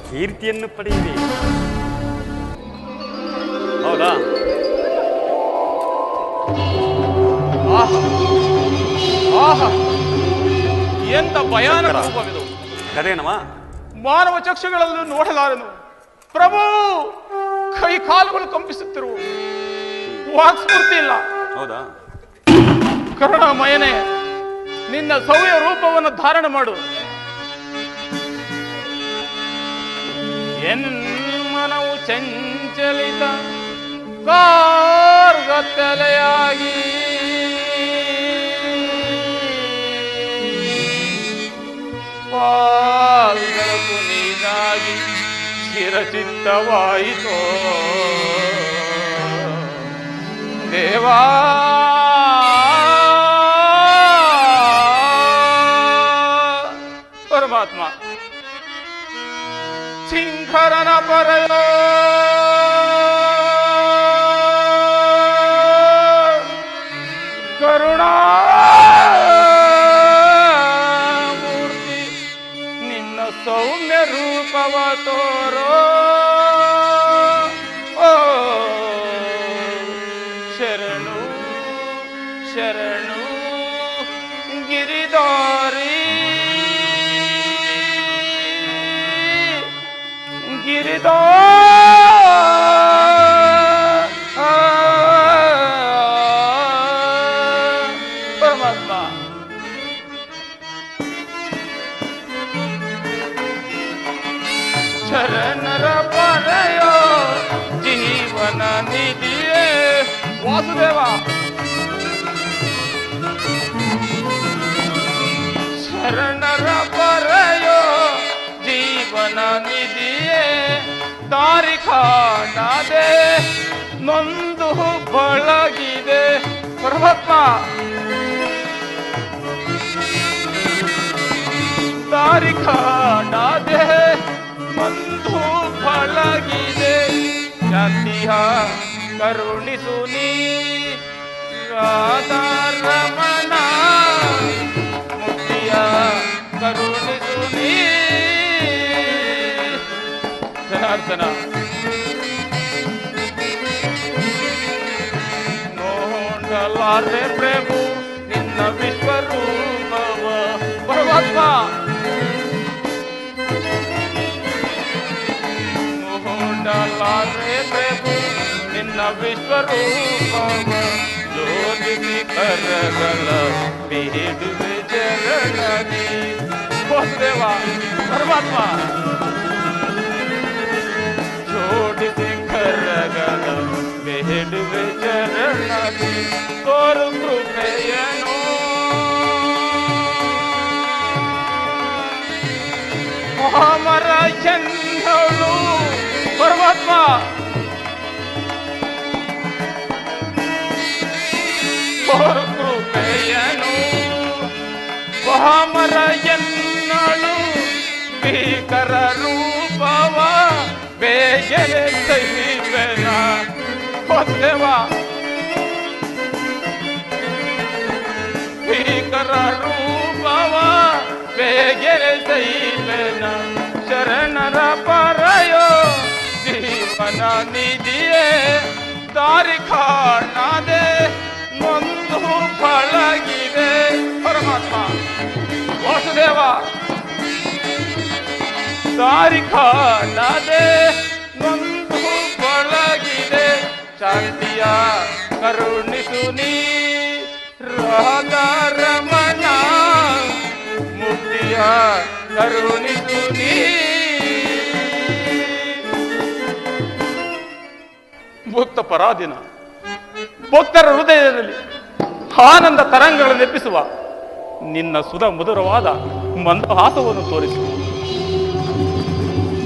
ಕೀರ್ತಿಯನ್ನು ಪಡೆಯುವೆ. ಹೌದಾ? ಆಹಾ, ಎಂತ ಭಯಾನಕ ರೂಪವಿದು. ಕರೇನವ? ಮಾನವ ಚಕ್ಷುಗಳನ್ನು ನೋಡಲಾರನು ಪ್ರಭು. ಕೈ ಕಾಲುಗಳು ಕಂಪಿಸುತ್ತಿರುವ, ವಾಕ್ಸ್ಫೂರ್ತಿ ಇಲ್ಲ. ಹೌದಾ? ಕರುಣಾಮಯನೇ, ನಿನ್ನ ಸೌಮ್ಯ ರೂಪವನ್ನು ಧಾರಣ ಮಾಡು. ಮನವು ಚಂಚಲಿತ ಕಾರ್ಗತ್ತಲೆಯಾಗಿ ಪಾಲ್ಗಲಕು ನೀನಾಗಿ ಚಿರಚಿತ್ತವಾಯಿತೋ ದೇವಾ. ಪರಮಾತ್ಮ, ಸಿಂಹರನ ಪರಯೋ ಕರುಣಾಮೂರ್ತಿ, ನಿನ್ನ ಸೌಮ್ಯ ರೂಪವ ತೋರೋ. ಓ ಶರಣು ಶರಣು ಗಿರಿಧಾರಿ ಪರಮಾತ್ಮ, ಶರಣರ ಪರಯೋ ಜೀವನ ನಿಧಿಯೇ ವಾಸುದೇವ. ಶರಣರ ಪರಯೋ ಜೀವನ ನಿಧಿಯೇ ದಾರಿ ಕಾಣದೆ ನೊಂದು ಬಳಗಿದೆ. ಪರಮಾತ್ಮ, ದಾರಿ ಕಾಣದೆ ನೊಂದು ಬಳಗಿದೆ. ಶಾಂತಿಯ ಕರುಣಿಸು ನೀ ರಾಧಾರಮಣ, ಮುಕ್ತಿಯ ಕರುಣಿಸು ನೀ ಜನಾರ್ದನ. ನೋಡಲಾರೆ ಪ್ರಭು ನಿನ್ನ ವಿಶ್ವರೂಪವ. ಪರಮಾತ್ಮ, ನೋಡಲಾರೆ ಪ್ರಭು ನಿನ್ನ ವಿಶ್ವರೂಪವ. ಜೋಗಿಸಿ ಕರಗಳ ಬೇಡುವೆ ಚರಣದಿ. ವಾಸುದೇವ, ಪರಮಾತ್ಮ, ಜೋಡಿಸಿ ಕರಗಳ ಬೇಡುವೆ ಚರಣದಿ. ತೋರು ಕೃಪೆಯನು ಅಮರ ಚಂದಳು. ಪರಮಾತ್ಮ, ತೋರು ಕೃಪೆಯನು ಅಮರ ಎನ್ನಳು. ಭೀಕರ ರೂಪವ ಬೇಗನೆ ಸಹಿವೆನ. ವಾಸುದೇವ, ಭೀಕರ ರೂಪವ ಬೇಗನೆ ಸಹಿವೆನ. ಶರಣರ ಪರಯೋ ಜೀವನ ನಿಧಿಯೇ ದಾರಿ ಕಾಣದೆ ನೊಂದು ಬಳಗಿದೆ. ಪರಮಾತ್ಮ, ವಾಸುದೇವ, ದಾರಿ ಕಾಣದೆ ನೊಂದು ಬಳಗಿದೆ. ಶಾಂತಿಯ ಕರುಣಿಸು ನೀ ರಾಧಾರಮಣ, ಮುಕ್ತಿಯ ಕರುಣಿಸು ನೀ ಪರಾಧೀನ. ಭಕ್ತರ ಹೃದಯದಲ್ಲಿ ಆನಂದ ತರಂಗಗಳನ್ನು ಎಬ್ಬಿಸುವ ನಿನ್ನ ಸುಧ ಮಧುರವಾದ ಮಂದಹಾಸವನ್ನು ತೋರಿಸು.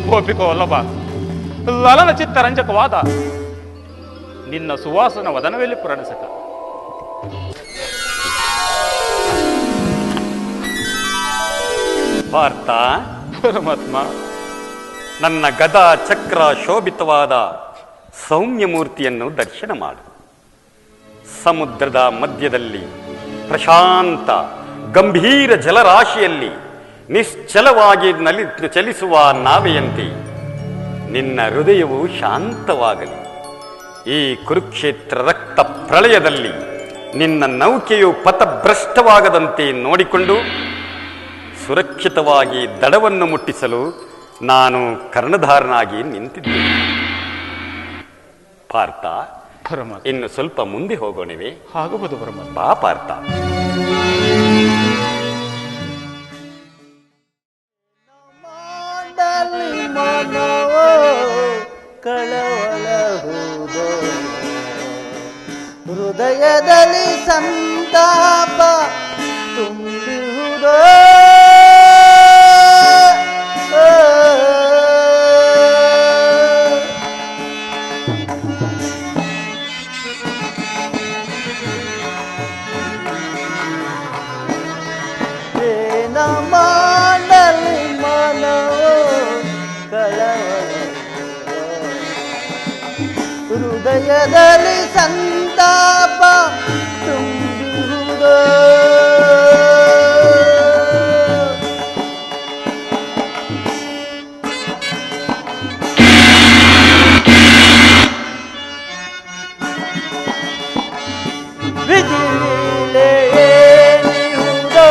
ಗೋಪಿಕ ವಲ್ಲಭ ಲಲನ ಚಿತ್ತರಂಜಕವಾದ ನಿನ್ನ ಸುವಾಸನ ವದನವೆಲ್ಲಿ ಪುರಾಣಿಸಕ. ಪಾರ್ಥ, ಪರಮಾತ್ಮ, ನನ್ನ ಗದಾ ಚಕ್ರ ಶೋಭಿತವಾದ ಸೌಮ್ಯ ಮೂರ್ತಿಯನ್ನು ದರ್ಶನ ಮಾಡು. ಸಮುದ್ರದ ಮಧ್ಯದಲ್ಲಿ ಪ್ರಶಾಂತ ಗಂಭೀರ ಜಲರಾಶಿಯಲ್ಲಿ ನಿಶ್ಚಲವಾಗಿ ಚಲಿಸುವ ನಾವೆಯಂತೆ ನಿನ್ನ ಹೃದಯವು ಶಾಂತವಾಗಲಿ. ಈ ಕುರುಕ್ಷೇತ್ರ ರಕ್ತ ಪ್ರಳಯದಲ್ಲಿ ನಿನ್ನ ನೌಕೆಯು ಪಥಭ್ರಷ್ಟವಾಗದಂತೆ ನೋಡಿಕೊಂಡು ಸುರಕ್ಷಿತವಾಗಿ ದಡವನ್ನು ಮುಟ್ಟಿಸಲು ನಾನು ಕರ್ಣಧಾರನಾಗಿ ನಿಂತಿದ್ದೇನೆ. ಪಾರ್ಥ, ಪರಮಾತ್ಮ, ಇನ್ನು ಸ್ವಲ್ಪ ಮುಂದೆ ಹೋಗೋಣವೇ? ಆಗಬಹುದು ಪರಮಾತ್ಮ. ಬಾ ಪಾರ್ಥ. ಹೃದಯದಲ್ಲಿ ಸಂತಾಪ ತುಂಬಿಹುದೋ ಏನ ಮಾಡಲಿ ಮನವೋ ಕಳವಳ, ಹೃದಯದಲ್ಲಿ ಸಂತಾಪ ತುಂಬಿಹುದೋ. ವಿಧಿಲೇನಿಹುದೋ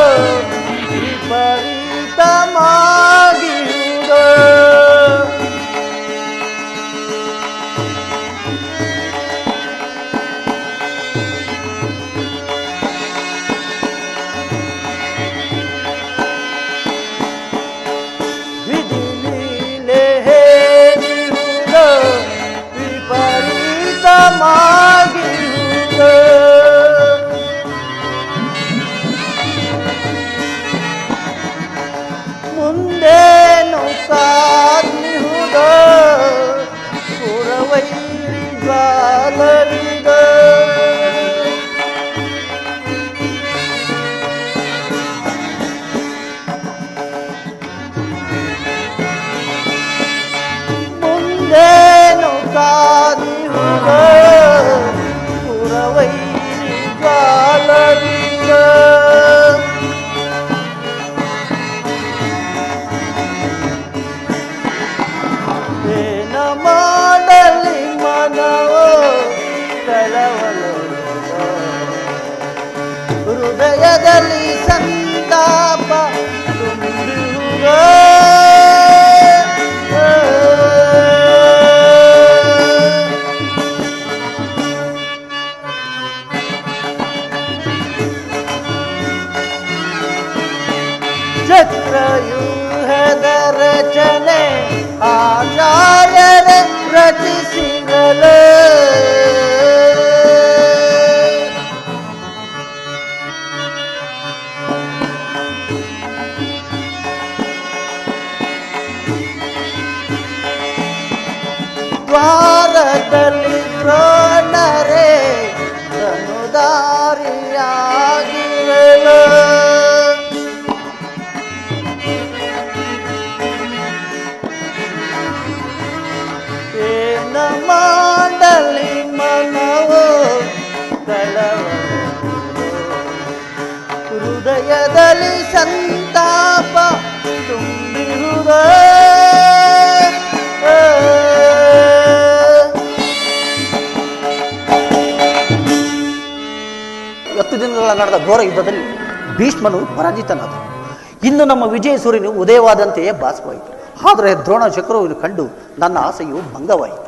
ವಿಪರೀತಮಾಗಿಹುದೋ. ವಿಧಿಲೇನಿಹುದೋ ವಿಪರೀತಮಾಗಿಹುದೋ. ಮುಂದೇನು ಕಾದ್ನಿಹುದೋ ಪುರವೈರಿ ಜ್ವಾಲವಿದೋ. ಮುಂದೇನು ಕಾದ್ನಿಹುದೋ ಪುರವೈರಿ ಜ್ವಾಲವಿದೋ. ಏನ ಮಾಡಲಿ ಮನವೋ ಕಳವಳ, ಹೃದಯದಲ್ಲಿ ಸಂತಾಪ ತುಂಬಿರುವುದೋ. ಚಕ್ರವ್ಯೂಹದ ರಚನೆ ಆಚಾರ್ಯರೇ ರಚಿಸಿರಲು. ದ್ವಾರದಲ್ಲಿ ದ್ರೋಣರೇ ಧನುಧಾರಿಯಾಗಿರಲು. ಏನ ಮಾಡಲಿ ಮನವೋ ಕಳವಳ, ಹೃದಯದಲ್ಲಿ ಸಂತಾಪ ತುಂಬಿರುವುದೋ. 10 ದಿನಗಳ ನಡೆದ ಘೋರ ಯುದ್ಧದಲ್ಲಿ ಭೀಷ್ಮನು ಪರಾಜಿತನಾದನು. ಇನ್ನು ನಮ್ಮ ವಿಜಯ ಸೂರ್ಯನು ಉದಯವಾದಂತೆಯೇ ಭಾಸವಾಯಿತು. ಆದರೆ ದ್ರೋಣ ಚಕ್ರವನ್ನು ಕಂಡು ನನ್ನ ಆಸೆಯು ಭಂಗವಾಯಿತು.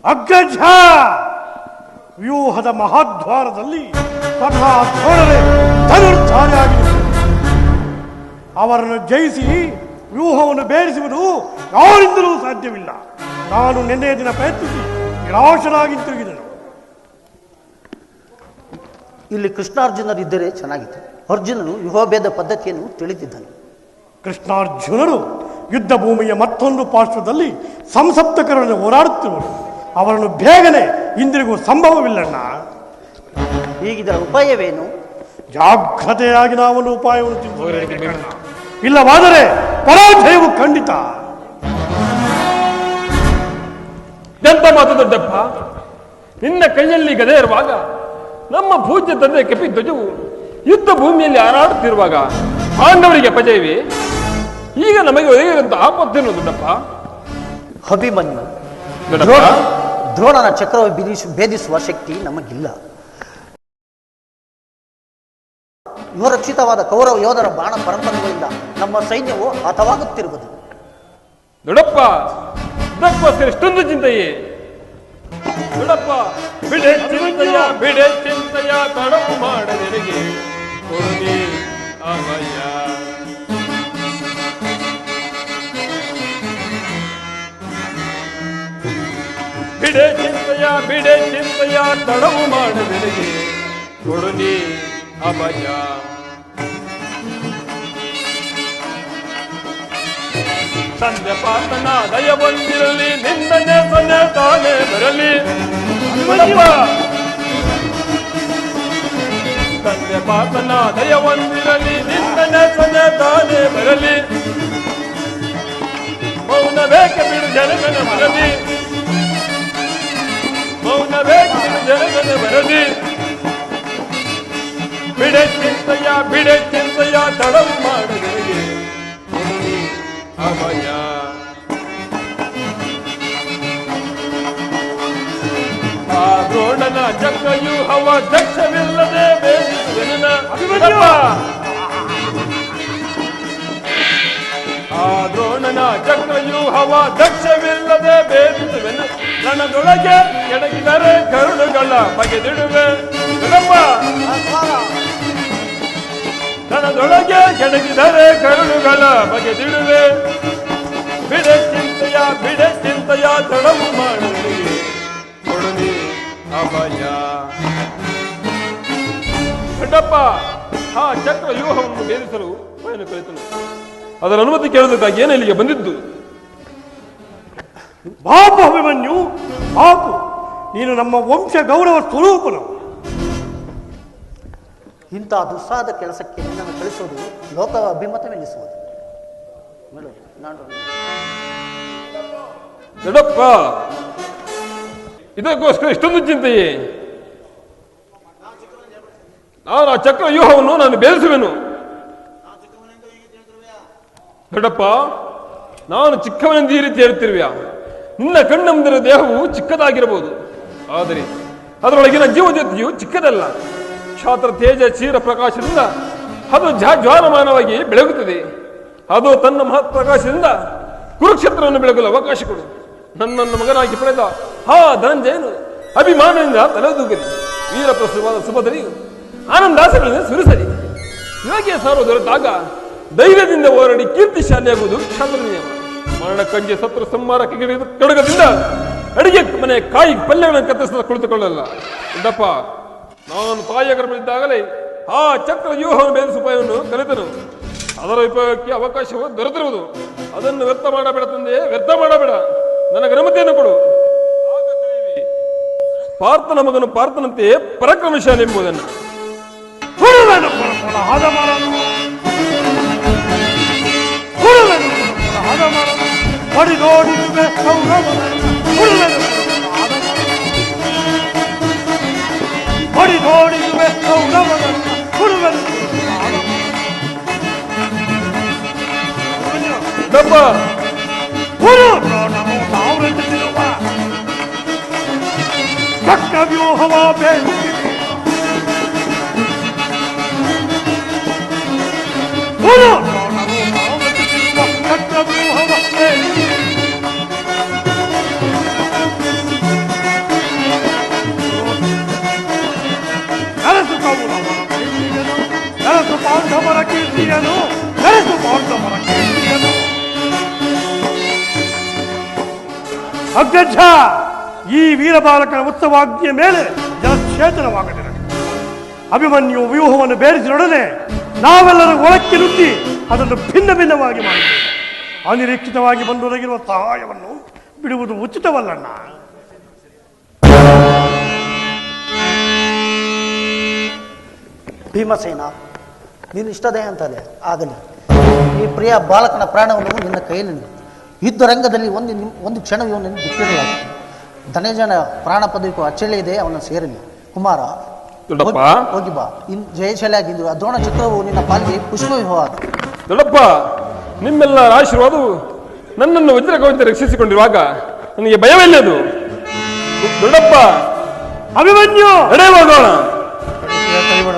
ಅಗ್ಗಜ, ವ್ಯೂಹದ ಮಹಾದ್ವಾರದಲ್ಲಿ ಸ್ವತಃ ದ್ರೋಣರೇ ಧನುರ್ಧಾರಿಯಾಗಿದ್ದರು. ಅವರನ್ನು ಜಯಿಸಿ ವ್ಯೂಹವನ್ನು ಬೇರಿಸುವುದು ಯಾರಿಂದಲೂ ಸಾಧ್ಯವಿಲ್ಲ. ನಾನು ನಿನ್ನೆಯ ದಿನ ಪ್ರಯತ್ನಿಸಿ ನಿರಾಶನಾಗಿ ತಿರುಗಿದನು. ಇಲ್ಲಿ ಕೃಷ್ಣಾರ್ಜುನರಿದ್ದರೆ ಚೆನ್ನಾಗಿತ್ತು. ಅರ್ಜುನನು ಯುಹಭೇದ ಪದ್ಧತಿಯನ್ನು ತಿಳಿದಿದ್ದನು. ಕೃಷ್ಣಾರ್ಜುನರು ಯುದ್ಧ ಭೂಮಿಯ ಮತ್ತೊಂದು ಪಾರ್ಶ್ವದಲ್ಲಿ ಸಂಸಪ್ತಕರನ್ನು ಹೋರಾಡುತ್ತಿರುವರು. ಅವರನ್ನು ಬೇಗನೆ ಹಿಂದಿರುಗುವ ಸಂಭವವಿಲ್ಲಣ್ಣ. ಹೀಗಿದರ ಉಪಾಯವೇನು? ಜಾಗ್ರತೆಯಾಗಿ ನಾವೊಂದು ಉಪಾಯವನ್ನು ಚಿಂತಿಸಬೇಕಣ್ಣ. ಇಲ್ಲವಾದರೆ ಪರಾಜಯವು ಖಂಡಿತ. ಎಂತ ಮಾತು ದೊಡ್ಡಪ್ಪ, ನಿನ್ನ ಕೈಯಲ್ಲಿ ಗದೆ ಇರುವಾಗ ನಮ್ಮ ಪೂಜ್ಯ ತಂದೆ ಕಪಿಧ್ವಜವು ಯುದ್ಧ ಭೂಮಿಯಲ್ಲಿ ಹಾರಾಡುತ್ತಿರುವಾಗ ಪಾಂಡವರಿಗೆ ಅಪಜಯವೇ? ಈಗ ನಮಗೆ ಒದಗಿರುವಂತ ಆಪತ್ತೇನು ದೊಡ್ಡಪ್ಪ? ಅಭಿಮನ್ಯು, ದೊಡ್ಡಪ್ಪ, ದ್ರೋಣನ ಚಕ್ರವು ಭೇದಿಸುವ ಶಕ್ತಿ ನಮಗಿಲ್ಲ. ಯುವರಕ್ಷಿತವಾದ ಕೌರವ ಯೋಧರ ಬಾಣ ಪರಂಪರೆಗಳಿಂದ ನಮ್ಮ ಸೈನ್ಯವು ಹತವಾಗುತ್ತಿರುವುದು. ದೊಡ್ಡಪ್ಪ, ಇದಕ್ಕೋಸ್ಕರ ಇಷ್ಟೊಂದು ಚಿಂತೆಯೇ? ದೊಡ್ಡಪ್ಪ, ಬಿಡೆ ಚಿಂತೆಯ ತಡವು ಮಾಡದೆರಿಗೆ ಕೊಡುಗೆ ಅಭಯ. ಬಿಡೆ ಚಿಂತೆಯ ತಡವು ಮಾಡದೆರಿಗೆ ಕೊಡುಗೆ ಅಭಯ. ತಂದೆ ಪಾತನ ದಯವೊಂದಿರಲಿ, ನಿಂದನೆ ಸೊನ್ನೆ ತಾನೇ ಬರಲಿ. ತಂದೆ ಪಾತನ ದಯವೊಂದಿರಲಿ, ನಿಂದನೆ ಸೊನ್ನೆ ತಾನೇ ಬರಲಿ. ಮೌನ ಬೇಕೆ ಬಿಡು ಜನಗನ ಬರಲಿ, ಮೌನ ಬೇಕೆ ಬಿಡು ಜನಗನ ಬರಲಿ. ಬಿಡೆ ಚಿಂತೆಯ ತಡವು ಮಾಡದೆರಿಗೆ ಅಭಯ. ಆ ದ್ರೋಣನ ಚಕ್ರವ್ಯೂಹವ ದಕ್ಷವಿಲ್ಲದೆ ಬೇಧಿಸುವೆನ. ಆ ದ್ರೋಣನ ಚಕ್ರವ್ಯೂಹವ ದಕ್ಷವಿಲ್ಲದೆ ಬೇಧಿಸುವೆನ. ರಣದೊಳಗೆ ಕೆಡಗಿದರೆ ಕರುಳುಗಳ ಬಗೆದಿಡುವೆ. ರಣದೊಳಗೆ ಕೆಡಗಿದರೆ ಕರುಳುಗಳ ಬಗೆದಿಡುವೆ. ಬಿಡೆ ಚಿಂತೆಯ ತಡವು ಮಾಡಲಿ ಕೊಡಲಿ ಅಭಯ. ದೊಡ್ಡಪ್ಪ, ಆ ಚಕ್ರ ವ್ಯೂಹವನ್ನು ಭೇದಿಸಲು ಏನು ಕಲಿತನು? ಅದರ ಅನುಮತಿ ಕೇಳೋದಕ್ಕಾಗಿ ಏನು ಇಲ್ಲಿಗೆ ಬಂದಿದ್ದು? ಬಾಪು ಅಭಿಮನ್ಯು, ಬಾಪು, ನೀನು ನಮ್ಮ ವಂಶ ಗೌರವ ಸ್ವರೂಪನು. ಇಂತಹ ದುಸ್ಸಾದ ಕೆಲಸಕ್ಕೆ ನಿನ್ನನ್ನು ಕಳಿಸುವುದು ಲೋಕ ಅಭಿಮತವೆನಿಸುವುದು. ದೊಡ್ಡಪ್ಪ, ಇದಕ್ಕೋಸ್ಕರ ಇಷ್ಟೊಂದು ಚಿಂತೆಯೇ? ನಾನು ಆ ಚಕ್ರ ವ್ಯೂಹವನ್ನು ನಾನು ಬೇಯಿಸುವೆನು. ದೊಡ್ಡಪ್ಪ, ನಾನು ಚಿಕ್ಕವನೆಂದು ಈ ರೀತಿ ಹೇಳುತ್ತಿರುವೆಯಾ? ನಿನ್ನ ಕಣ್ಣ ಮುಂದಿರುವ ದೇಹವು ಚಿಕ್ಕದಾಗಿರಬಹುದು, ಆದರೆ ಅದರೊಳಗಿನ ಜೀವಜ್ಯೋತಿಯು ಚಿಕ್ಕದಲ್ಲ. ಕ್ಷಾತ್ರ ತೇಜ ಚೀರ ಪ್ರಕಾಶದಿಂದ ಅದು ಜ್ವಾಲಮಾನವಾಗಿ ಬೆಳಗುತ್ತದೆ. ಅದು ತನ್ನ ಮಹತ್ ಪ್ರಕಾಶದಿಂದ ಕುರುಕ್ಷೇತ್ರವನ್ನು ಬೆಳಗಲು ಅವಕಾಶ ಕೊಡು. ನನ್ನನ್ನು ಮಗನಾಗಿ ಪಡೆದ ಆ ಧನಂಜಯನು ಅಭಿಮಾನದಿಂದ ತಲೆದೂಗಲಿ. ವೀರಪ್ರಸವಾದ ಸುಭದ್ರೆಯು ಆನಂದಾಸಗಳನ್ನು ಸುರಿಸಲಿ. ಯೋಗಿಯ ಸಾರು ದೊರೆತಾಗ ಧೈರ್ಯದಿಂದ ಹೋರಾಡಿ ಕೀರ್ತಿಶಾಲಿಯಾಗುವುದು ಕ್ಷಾತ್ರ ನಿಯಮ. ಮರಣ ಕಂಜೆ ಸತ್ರು ಸಂಹಾರಕ್ಕೆ ಕಡಗದಿಂದ ಅಡಿಗೆ ಮನೆ ಕಾಯಿ ಪಲ್ಯಗಳನ್ನು ಕತ್ತರಿಸಲು ಕುಳಿತುಕೊಳ್ಳಲ್ಲ. ದಪ್ಪ, ನಾನು ತಾಯಿಯ ಗರ್ಭದಲ್ಲಿದ್ದಾಗಲೇ ಆ ಚಕ್ರ ವ್ಯೂಹವನ್ನು ಭೇದಿಸುವ ಉಪಾಯವನ್ನು ಕಲಿತನು. ಅದರ ಉಪಯೋಗಕ್ಕೆ ಅವಕಾಶವು ದೊರೆತಿರುವುದು. ಅದನ್ನು ವ್ಯರ್ಥ ಮಾಡಬೇಡ ತಂದೆ, ವ್ಯರ್ಥ ಮಾಡಬೇಡ. ನನಗೆ ಅನುಮತಿಯನ್ನು ಕೊಡು. ಆಗ ತಿಳಿಯುವಿ ಪಾರ್ಥನ ಮಗನು ಪಾರ್ಥನಂತೆ ಪರಾಕ್ರಮಶಾಲಿ ಎಂಬುದನ್ನು. ಚಕ್ರವ್ಯೂಹವ ಬೇಯಿಸಿ ಚಕ್ರವ್ಯೂಹವ ಬೇಯಿಸಿ ಕರೆಸು ಕೌರವರ ಕೀರ್ತಿಯನು, ಕರೆಸು ಪಾಂಡವರ ಕೀರ್ತಿಯನು, ಕರೆಸು ಪಾಂಡವರ ಕೀರ್ತಿಯನು. ಅಗ್ರಜ, ಈ ವೀರಬಾಲಕನ ಉತ್ಸವಾಜ್ಞೆಯ ಮೇಲೆ ಜಲಕ್ಷೇತ್ರವಾಗದಿರಲಿ. ಅಭಿಮನ್ಯು ವ್ಯೂಹವನ್ನು ಬೇರಿಸಿದೊಡನೆ ನಾವೆಲ್ಲರೂ ಒಳಕ್ಕೆ ನುಗ್ಗಿ ಅದನ್ನು ಭಿನ್ನ ಭಿನ್ನವಾಗಿ ಮಾಡಿದ್ದೇವೆ. ಅನಿರೀಕ್ಷಿತವಾಗಿ ಬಂದೊದಗಿರುವ ಸಹಾಯವನ್ನು ಬಿಡುವುದು ಉಚಿತವಲ್ಲಣ್ಣ. ಭೀಮಸೇನ, ನೀನು ಇಷ್ಟದೇ ಅಂತಲೇ ಆಗಲಿ. ಈ ಪ್ರಿಯ ಬಾಲಕನ ಪ್ರಾಣವನ್ನು ನಿನ್ನ ಕೈಯಲ್ಲಿ ಯುದ್ಧ ರಂಗದಲ್ಲಿ ಒಂದು ಕ್ಷಣವೂ ಇವನನ್ನು ಬಿಟ್ಟಿರಲಾಗಿದೆ. ಧನಜನ ಪ್ರಾಣ ಪದವಿಗೂ ಅಚ್ಚಳಿ ಇದೆ, ಅವನ ಸೇರಲಿ. ಕುಮಾರ, ಹೋಗಿ ಬಾ. ಜಯಶಾಲಿಯಾಗಿದ್ದು ಆ ದ್ರೋಣ ಚಕ್ರವು ನಿನ್ನ ಪಾಲಿಗೆ ಪುಷ್ಪ ವಿವಾಹ. ದೊಡ್ಡಪ್ಪ, ನಿಮ್ಮೆಲ್ಲರ ಆಶೀರ್ವಾದವು ನನ್ನನ್ನು ವಜ್ರ ಕವಿತೆ ರಕ್ಷಿಸಿಕೊಂಡಿರುವಾಗ ನನಗೆ ಭಯವೆಲ್ಲದು. ದೊಡ್ಡಪ್ಪ, ಅಭಿಮನ್ಯು ನಡೆಯುವಾಗ ಕೈಗೊಳ್ಳ